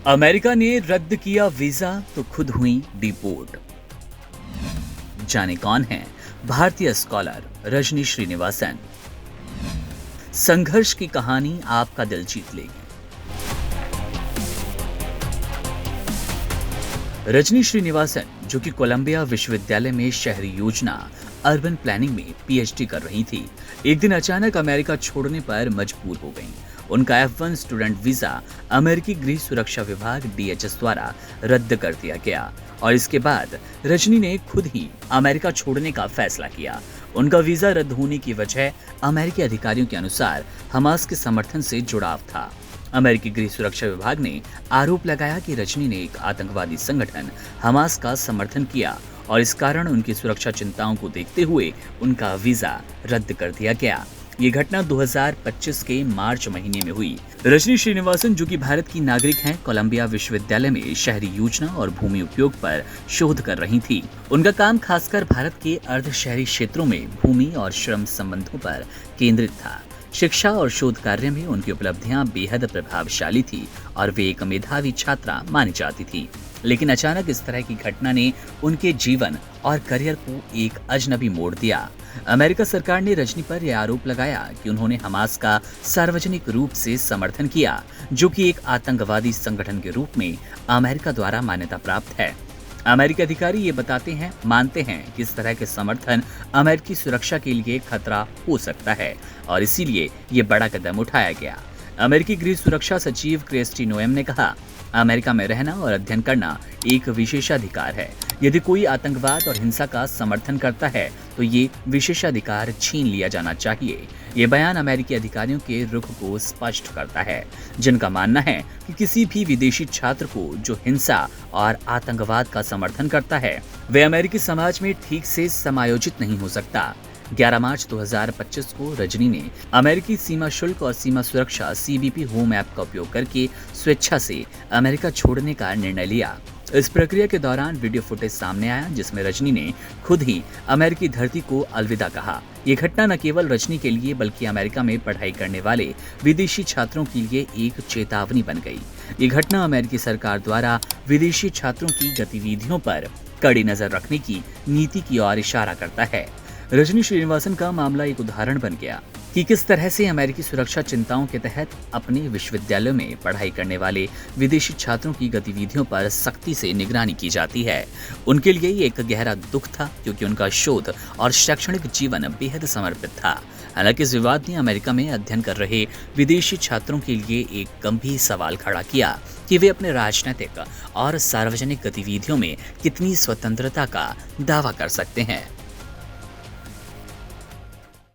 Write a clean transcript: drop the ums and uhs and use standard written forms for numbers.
America ने रद्द किया वीजा तो खुद हुई डिपोर्ट। जाने कौन है भारतीय स्कॉलर रजनी श्रीनिवासन। संघर्ष की कहानी आपका दिल जीत लेगी। रजनी श्रीनिवासन, जो कि कोलंबिया विश्वविद्यालय में शहरी योजना अर्बन प्लानिंग में पीएचडी कर रही थी, एक दिन अचानक अमेरिका छोड़ने पर मजबूर हो गईं। उनका F1 स्टूडेंट वीजा अमेरिकी गृह सुरक्षा विभाग DHS द्वारा रद्द कर दिया गया और इसके बाद रजनी ने खुद ही अमेरिका छोड़ने का फैसला किया। उनका वीजा रद्द होने की वजह अमेरिकी अधिकारियों के अनुसार हमास के समर्थन से जुड़ाव था। अमेरिकी गृह सुरक्षा विभाग ने आरोप लगाया कि रजनी ने एक आतंकवादी संगठन हमास का समर्थन किया और इस कारण उनकी सुरक्षा चिंताओं को देखते हुए उनका वीजा रद्द कर दिया गया। ये घटना 2025 के मार्च महीने में हुई। रजनी श्रीनिवासन, जो कि भारत की नागरिक हैं, कोलंबिया विश्वविद्यालय में शहरी योजना और भूमि उपयोग पर शोध कर रही थी। उनका काम खासकर भारत के अर्ध शहरी क्षेत्रों में भूमि और श्रम संबंधों पर केंद्रित था। शिक्षा और शोध कार्य में उनकी उपलब्धियां बेहद प्रभावशाली थी और वे एक मेधावी छात्रा मानी जाती थी। लेकिन अचानक इस तरह की घटना ने उनके जीवन और करियर को एक अजनबी मोड़ दिया। अमेरिका सरकार ने रजनी पर यह आरोप लगाया कि उन्होंने हमास का सार्वजनिक रूप से समर्थन किया, जो कि एक आतंकवादी संगठन के रूप में अमेरिका द्वारा मान्यता प्राप्त है। अमेरिकी अधिकारी ये मानते हैं कि इस तरह के समर्थन अमेरिकी सुरक्षा के लिए खतरा हो सकता है और इसीलिए ये बड़ा कदम उठाया गया। अमेरिकी गृह सुरक्षा सचिव क्रिस्टी नोएम ने कहा, अमेरिका में रहना और अध्ययन करना एक विशेषाधिकार है। यदि कोई आतंकवाद और हिंसा का समर्थन करता है तो ये विशेषाधिकार छीन लिया जाना चाहिए। ये बयान अमेरिकी अधिकारियों के रुख को स्पष्ट करता है, जिनका मानना है कि किसी भी विदेशी छात्र को जो हिंसा और आतंकवाद का समर्थन करता है, वे अमेरिकी समाज में ठीक से समायोजित नहीं हो सकता। 11 मार्च 2025 को रजनी ने अमेरिकी सीमा शुल्क और सीमा सुरक्षा CBP होम ऐप का उपयोग करके स्वेच्छा से अमेरिका छोड़ने का निर्णय लिया। इस प्रक्रिया के दौरान वीडियो फुटेज सामने आया जिसमें रजनी ने खुद ही अमेरिकी धरती को अलविदा कहा। ये घटना न केवल रजनी के लिए बल्कि अमेरिका में पढ़ाई करने वाले विदेशी छात्रों के लिए एक चेतावनी बन गई। ये घटना अमेरिकी सरकार द्वारा विदेशी छात्रों की गतिविधियों पर कड़ी नजर रखने की नीति की ओर इशारा करता है। रजनी श्रीनिवासन का मामला एक उदाहरण बन गया कि किस तरह से अमेरिकी सुरक्षा चिंताओं के तहत अपने विश्वविद्यालयों में पढ़ाई करने वाले विदेशी छात्रों की गतिविधियों पर सख्ती से निगरानी की जाती है। उनके लिए ये एक गहरा दुख था क्योंकि उनका शोध और शैक्षणिक जीवन बेहद समर्पित था। हालांकि इस विवाद ने अमेरिका में अध्ययन कर रहे विदेशी छात्रों के लिए एक गंभीर सवाल खड़ा किया कि वे अपने राजनीतिक और सार्वजनिक गतिविधियों में कितनी स्वतंत्रता का दावा कर सकते हैं।